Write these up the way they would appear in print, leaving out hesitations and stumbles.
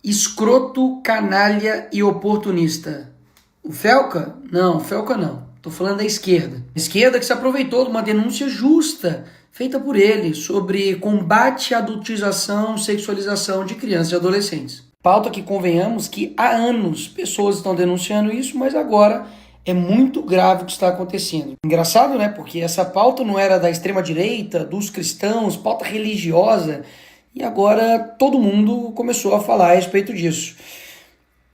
Escroto, canalha e oportunista. O Felca? Não, o Felca não. Tô falando da esquerda. A esquerda que se aproveitou de uma denúncia justa feita por ele sobre combate à adultização, sexualização de crianças e adolescentes. Pauta que, convenhamos, que há anos pessoas estão denunciando isso, mas agora é muito grave o que está acontecendo. Engraçado, né? Porque essa pauta não era da extrema-direita, dos cristãos, pauta religiosa, e agora todo mundo começou a falar a respeito disso.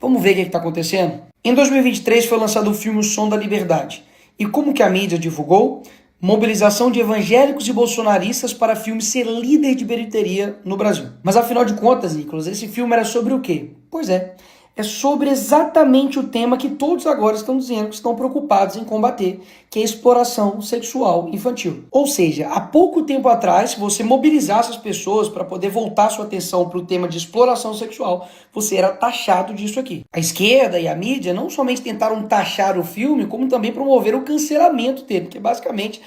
Vamos ver o que está acontecendo? Em 2023 foi lançado o filme O Som da Liberdade. E como que a mídia divulgou? Mobilização de evangélicos e bolsonaristas para filme ser líder de bilheteria no Brasil. Mas afinal de contas, Nicolas, esse filme era sobre o quê? Pois é sobre exatamente o tema que todos agora estão dizendo que estão preocupados em combater, que é a exploração sexual infantil. Ou seja, há pouco tempo atrás, se você mobilizasse as pessoas para poder voltar sua atenção para o tema de exploração sexual, você era taxado disso aqui. A esquerda e a mídia não somente tentaram taxar o filme, como também promoveram o cancelamento dele, que basicamente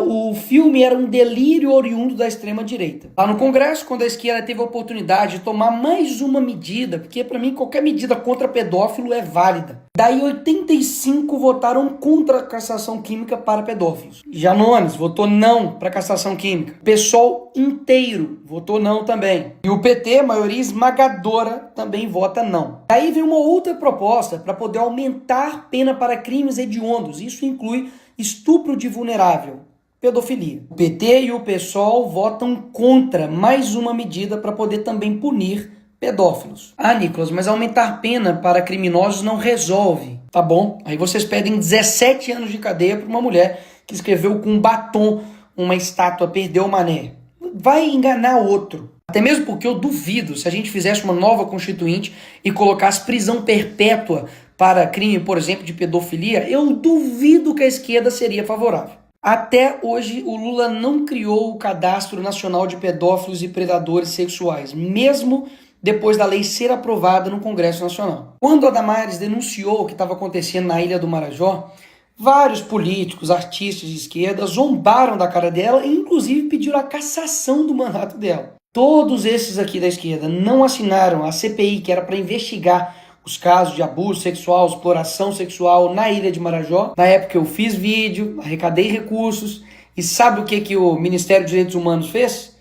o filme era um delírio oriundo da extrema-direita. Lá no Congresso, quando a esquerda teve a oportunidade de tomar mais uma medida, porque para mim qualquer medida contra pedófilo é válida. Daí 85 votaram contra a castração química para pedófilos. Janones votou não para a castração química. O PSOL inteiro votou não também. E o PT, maioria esmagadora, também vota não. Daí vem uma outra proposta para poder aumentar pena para crimes hediondos. Isso inclui estupro de vulnerável, pedofilia. O PT e o PSOL votam contra mais uma medida para poder também punir pedófilos. Ah, Nicolas, mas aumentar pena para criminosos não resolve. Tá bom, aí vocês pedem 17 anos de cadeia para uma mulher que escreveu com batom uma estátua Perdeu o Mané. Vai enganar outro. Até mesmo porque eu duvido, se a gente fizesse uma nova constituinte e colocasse prisão perpétua para crime, por exemplo, de pedofilia, eu duvido que a esquerda seria favorável. Até hoje, o Lula não criou o Cadastro Nacional de Pedófilos e Predadores Sexuais, mesmo depois da lei ser aprovada no Congresso Nacional. Quando a Damares denunciou o que estava acontecendo na Ilha do Marajó, vários políticos, artistas de esquerda zombaram da cara dela e inclusive pediram a cassação do mandato dela. Todos esses aqui da esquerda não assinaram a CPI, que era para investigar os casos de abuso sexual, exploração sexual na Ilha de Marajó. Na época eu fiz vídeo, arrecadei recursos, e sabe o que o Ministério dos Direitos Humanos fez?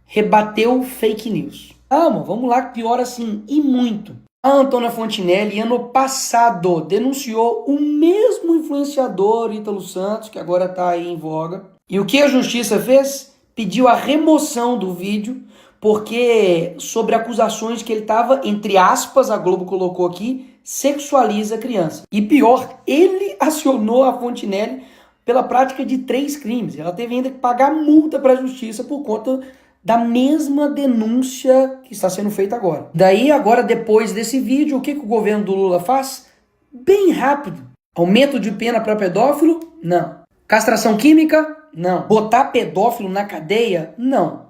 Rebateu fake news. Vamos lá, pior assim, e muito. A Antônia Fontinelli, ano passado, denunciou o mesmo influenciador Ítalo Santos, que agora está aí em voga. E o que a justiça fez? Pediu a remoção do vídeo, porque sobre acusações que ele estava, entre aspas, a Globo colocou aqui, sexualiza a criança. E pior, ele acionou a Fontinelli pela prática de 3 crimes. Ela teve ainda que pagar multa para a justiça por conta da mesma denúncia que está sendo feita agora. Daí, agora, depois desse vídeo, o que o governo do Lula faz? Bem rápido. Aumento de pena para pedófilo? Não. Castração química? Não. Botar pedófilo na cadeia? Não.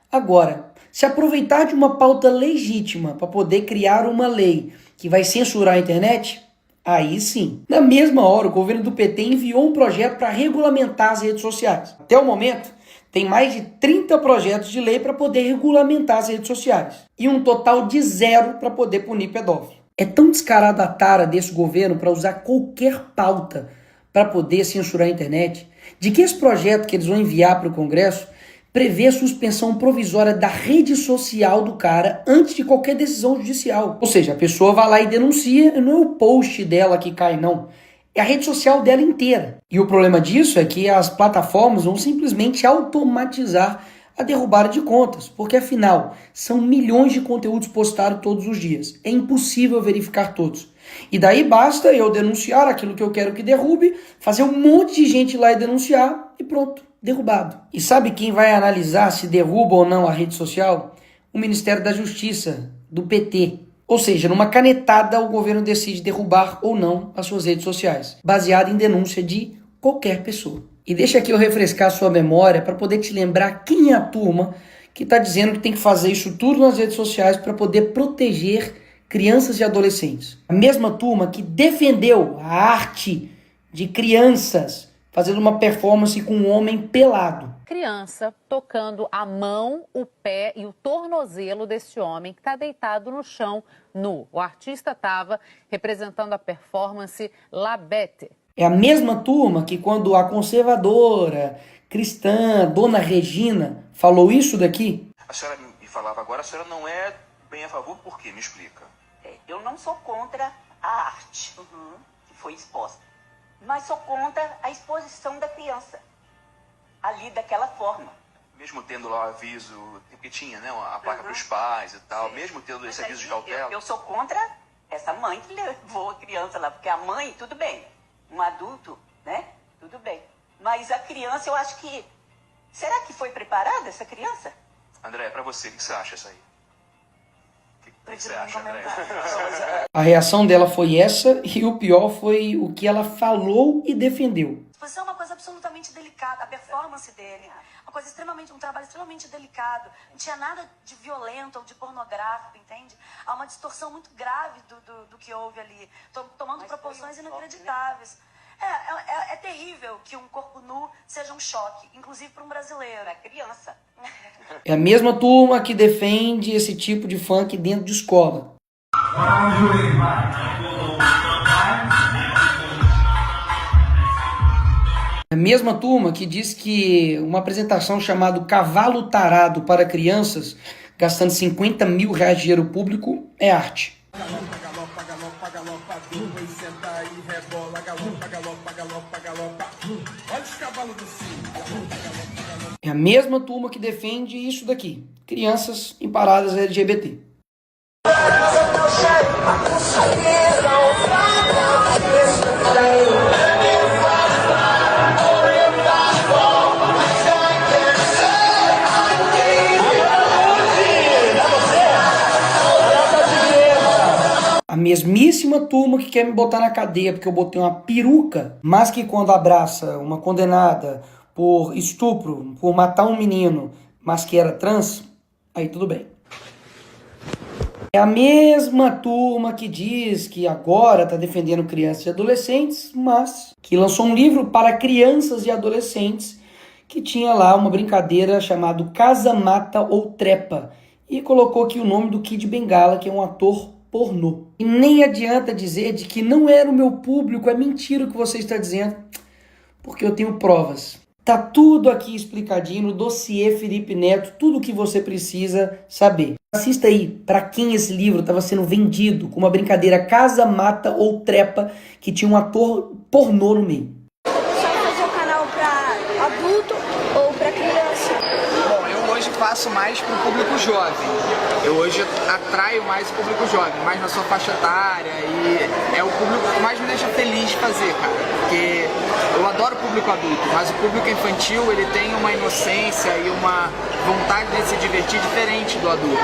Agora, se aproveitar de uma pauta legítima para poder criar uma lei que vai censurar a internet, aí sim. Na mesma hora, o governo do PT enviou um projeto para regulamentar as redes sociais. Até o momento, tem mais de 30 projetos de lei para poder regulamentar as redes sociais. E um total de 0 para poder punir pedófilo. É tão descarada a tara desse governo para usar qualquer pauta para poder censurar a internet, de que esse projeto que eles vão enviar para o Congresso prevê a suspensão provisória da rede social do cara antes de qualquer decisão judicial. Ou seja, a pessoa vai lá e denuncia, não é o post dela que cai, não. É a rede social dela inteira. E o problema disso é que as plataformas vão simplesmente automatizar a derrubada de contas, porque afinal, são milhões de conteúdos postados todos os dias. É impossível verificar todos. E daí basta eu denunciar aquilo que eu quero que derrube, fazer um monte de gente lá e denunciar e pronto. Derrubado. E sabe quem vai analisar se derruba ou não a rede social? O Ministério da Justiça, do PT. Ou seja, numa canetada o governo decide derrubar ou não as suas redes sociais, baseado em denúncia de qualquer pessoa. E deixa aqui eu refrescar a sua memória para poder te lembrar quem é a turma que está dizendo que tem que fazer isso tudo nas redes sociais para poder proteger crianças e adolescentes. A mesma turma que defendeu a arte de crianças fazendo uma performance com um homem pelado. Criança tocando a mão, o pé e o tornozelo desse homem que está deitado no chão, nu. O artista estava representando a performance La Bête. É a mesma turma que quando a conservadora, cristã, Dona Regina, falou isso daqui. A senhora me falava agora, a senhora não é bem a favor, por quê? Me explica. Eu não sou contra a arte que foi exposta, mas sou contra a exposição da criança ali daquela forma. Mesmo tendo lá o aviso, porque tinha, né, a placa para os pais e tal, mesmo tendo esse aviso de cautela. Eu sou contra essa mãe que levou a criança lá, porque a mãe, tudo bem, um adulto, né, tudo bem. Mas a criança, eu acho que... Será que foi preparada essa criança? André, para você, o que você acha isso aí? O que você acha, André? A reação dela foi essa e o pior foi o que ela falou e defendeu. A exposição é uma coisa absolutamente delicada, a performance dele, uma coisa extremamente, um trabalho extremamente delicado. Não tinha nada de violento ou de pornográfico, entende? Há uma distorção muito grave do que houve ali, tomando proporções inacreditáveis. É terrível que um corpo nu seja um choque, inclusive para um brasileiro. É criança. É a mesma turma que defende esse tipo de funk dentro de escola. É a mesma turma que diz que uma apresentação chamada Cavalo Tarado para crianças, gastando 50 mil reais de dinheiro público, é arte. É a mesma turma que defende isso daqui, crianças em paradas LGBT. A mesmíssima turma que quer me botar na cadeia porque eu botei uma peruca, mas que quando abraça uma condenada por estupro, por matar um menino, mas que era trans, aí tudo bem. É a mesma turma que diz que agora está defendendo crianças e adolescentes, mas que lançou um livro para crianças e adolescentes que tinha lá uma brincadeira chamada Casa, Mata ou Trepa e colocou aqui o nome do Kid Bengala, que é um ator pornô. E nem adianta dizer de que não era o meu público, é mentira o que você está dizendo, porque eu tenho provas. Tá tudo aqui explicadinho no dossiê Felipe Neto, tudo o que você precisa saber. Assista aí para quem esse livro estava sendo vendido com uma brincadeira Casa, Mata ou Trepa que tinha um ator pornô no meio. Só fazer o canal para adulto ou para criança? Bom, eu hoje faço mais para o público jovem. Eu hoje atraio mais o público jovem, mais na sua faixa etária, e é o público que mais me deixa feliz de fazer, cara. Porque eu adoro o público adulto, mas o público infantil, ele tem uma inocência e uma vontade de se divertir diferente do adulto.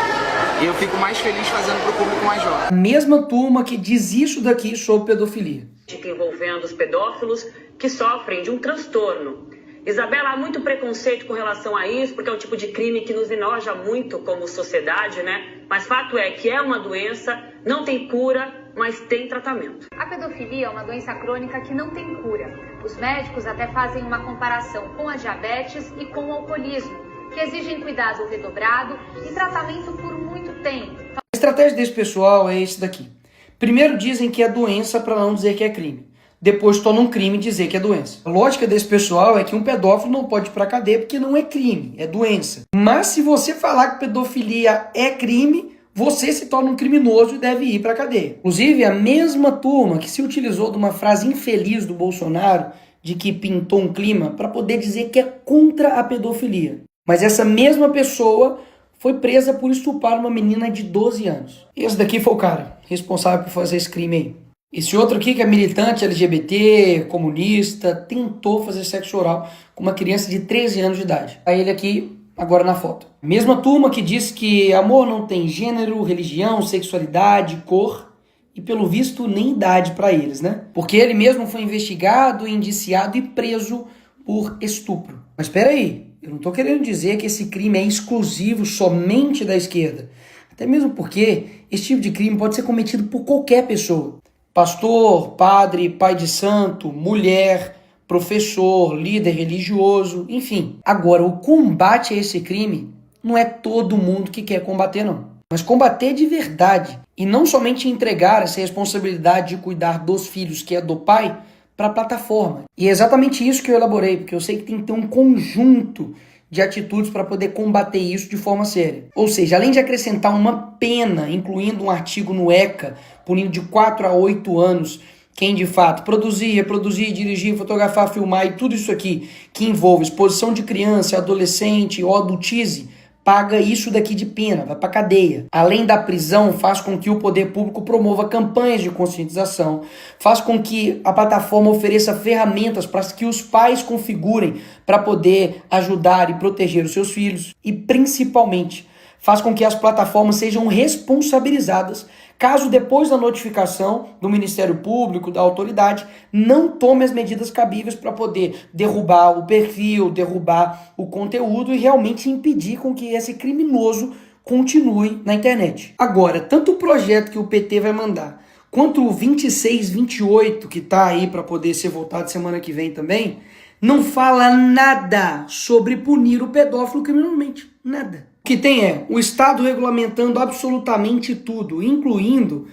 E eu fico mais feliz fazendo para o público mais jovem. A mesma turma que diz isso daqui sobre pedofilia. Envolvendo os pedófilos que sofrem de um transtorno. Isabela, há muito preconceito com relação a isso, porque é um tipo de crime que nos enoja muito como sociedade, né? Mas fato é que é uma doença, não tem cura, mas tem tratamento. A pedofilia é uma doença crônica que não tem cura. Os médicos até fazem uma comparação com a diabetes e com o alcoolismo, que exigem cuidado redobrado e tratamento por muito tempo. A estratégia desse pessoal é esse daqui. Primeiro dizem que é doença para não dizer que é crime. Depois tornam um crime dizer que é doença. A lógica desse pessoal é que um pedófilo não pode ir pra cadeia porque não é crime, é doença. Mas se você falar que pedofilia é crime, você se torna um criminoso e deve ir pra cadeia. Inclusive, a mesma turma que se utilizou de uma frase infeliz do Bolsonaro, de que pintou um clima, para poder dizer que é contra a pedofilia. Mas essa mesma pessoa foi presa por estuprar uma menina de 12 anos. Esse daqui foi o cara responsável por fazer esse crime aí. Esse outro aqui, que é militante LGBT, comunista, tentou fazer sexo oral com uma criança de 13 anos de idade. Aí ele aqui, agora na foto. Mesma turma que diz que amor não tem gênero, religião, sexualidade, cor e, pelo visto, nem idade para eles, né? Porque ele mesmo foi investigado, indiciado e preso por estupro. Mas espera aí, eu não tô querendo dizer que esse crime é exclusivo somente da esquerda. Até mesmo porque esse tipo de crime pode ser cometido por qualquer pessoa. Pastor, padre, pai de santo, mulher, professor, líder religioso, enfim. Agora, o combate a esse crime não é todo mundo que quer combater, não. Mas combater de verdade e não somente entregar essa responsabilidade de cuidar dos filhos, que é do pai, para a plataforma. E é exatamente isso que eu elaborei, porque eu sei que tem que ter um conjunto de atitudes para poder combater isso de forma séria. Ou seja, além de acrescentar uma pena, incluindo um artigo no ECA, punindo de 4 a 8 anos quem de fato produzir, reproduzir, dirigir, fotografar, filmar e tudo isso aqui que envolve exposição de criança, adolescente ou adultize, paga isso daqui de pena, vai para cadeia. Além da prisão, faz com que o poder público promova campanhas de conscientização, faz com que a plataforma ofereça ferramentas para que os pais configurem para poder ajudar e proteger os seus filhos e, principalmente, faz com que as plataformas sejam responsabilizadas caso depois da notificação do Ministério Público, da autoridade, não tome as medidas cabíveis para poder derrubar o perfil, derrubar o conteúdo e realmente impedir com que esse criminoso continue na internet. Agora, tanto o projeto que o PT vai mandar, quanto o 2628, que está aí para poder ser votado semana que vem também, não fala nada sobre punir o pedófilo criminalmente. Nada. O que tem é o Estado regulamentando absolutamente tudo, incluindo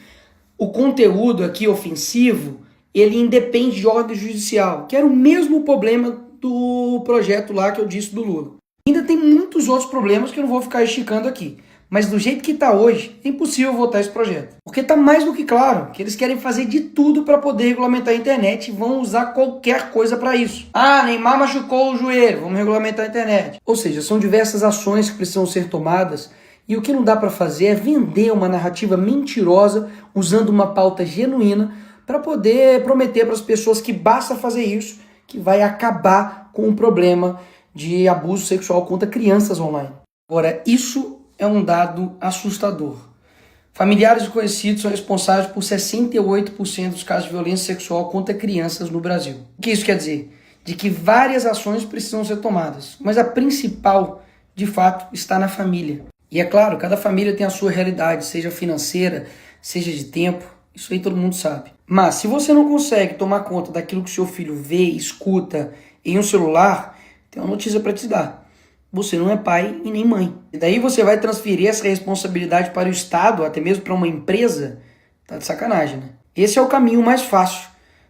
o conteúdo aqui ofensivo, ele independe de ordem judicial, que era o mesmo problema do projeto lá que eu disse do Lula. Ainda tem muitos outros problemas que eu não vou ficar esticando aqui. Mas do jeito que está hoje, é impossível votar esse projeto. Porque está mais do que claro que eles querem fazer de tudo para poder regulamentar a internet e vão usar qualquer coisa para isso. Ah, Neymar machucou o joelho, vamos regulamentar a internet. Ou seja, são diversas ações que precisam ser tomadas e o que não dá para fazer é vender uma narrativa mentirosa usando uma pauta genuína para poder prometer para as pessoas que basta fazer isso, que vai acabar com o problema de abuso sexual contra crianças online. Agora, isso é um dado assustador. Familiares e conhecidos são responsáveis por 68% dos casos de violência sexual contra crianças no Brasil. O que isso quer dizer? De que várias ações precisam ser tomadas, mas a principal, de fato, está na família. E é claro, cada família tem a sua realidade, seja financeira, seja de tempo, isso aí todo mundo sabe. Mas se você não consegue tomar conta daquilo que seu filho vê, escuta em um celular, tem uma notícia para te dar. Você não é pai e nem mãe. E daí você vai transferir essa responsabilidade para o Estado, até mesmo para uma empresa, tá de sacanagem, né? Esse é o caminho mais fácil,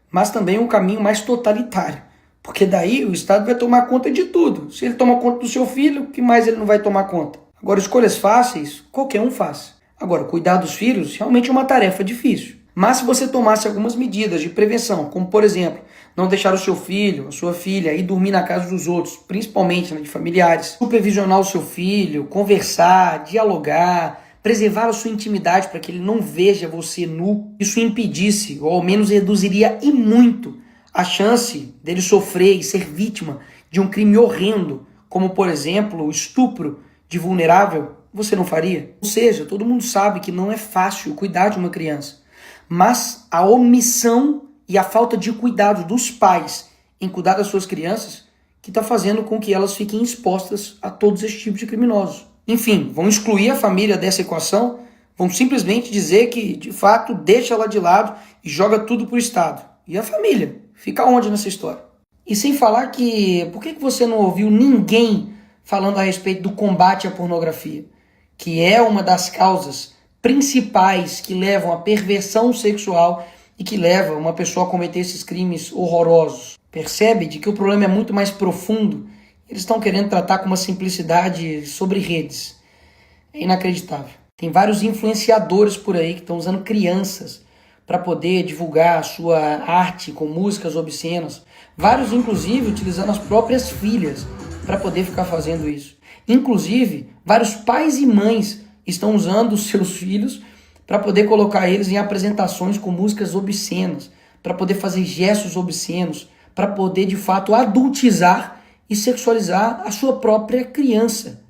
mas também o caminho mais totalitário. Porque daí o Estado vai tomar conta de tudo. Se ele toma conta do seu filho, o que mais ele não vai tomar conta? Agora, escolhas fáceis, qualquer um faz. Agora, cuidar dos filhos realmente é uma tarefa difícil. Mas se você tomasse algumas medidas de prevenção, como por exemplo, não deixar o seu filho, a sua filha ir dormir na casa dos outros, principalmente de familiares, supervisionar o seu filho, conversar, dialogar, preservar a sua intimidade para que ele não veja você nu, isso impedisse, ou ao menos reduziria e muito, a chance dele sofrer e ser vítima de um crime horrendo, como por exemplo o estupro de vulnerável, você não faria? Ou seja, todo mundo sabe que não é fácil cuidar de uma criança. Mas a omissão e a falta de cuidado dos pais em cuidar das suas crianças que está fazendo com que elas fiquem expostas a todos esses tipos de criminosos. Enfim, vão excluir a família dessa equação, vão simplesmente dizer que, de fato, deixa ela de lado e joga tudo para o Estado. E a família? Fica onde nessa história? E sem falar que, por que você não ouviu ninguém falando a respeito do combate à pornografia, que é uma das causas principais que levam à perversão sexual e que leva uma pessoa a cometer esses crimes horrorosos. Percebe de que o problema é muito mais profundo. Eles estão querendo tratar com uma simplicidade sobre redes. É inacreditável. Tem vários influenciadores por aí que estão usando crianças para poder divulgar a sua arte com músicas obscenas. Vários, inclusive, utilizando as próprias filhas para poder ficar fazendo isso. Inclusive, vários pais e mães estão usando os seus filhos para poder colocar eles em apresentações com músicas obscenas, para poder fazer gestos obscenos, para poder, de fato, adultizar e sexualizar a sua própria criança.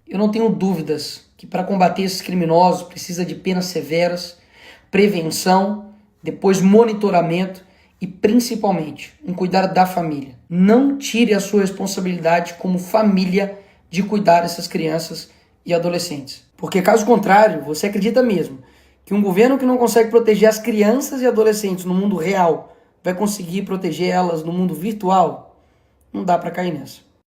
Eu não tenho dúvidas que para combater esses criminosos precisa de penas severas, prevenção, depois monitoramento e principalmente um cuidado da família. Não tire a sua responsabilidade como família de cuidar dessas crianças e adolescentes. Porque caso contrário, você acredita mesmo que um governo que não consegue proteger as crianças e adolescentes no mundo real vai conseguir proteger elas no mundo virtual? Não dá para cair nessa.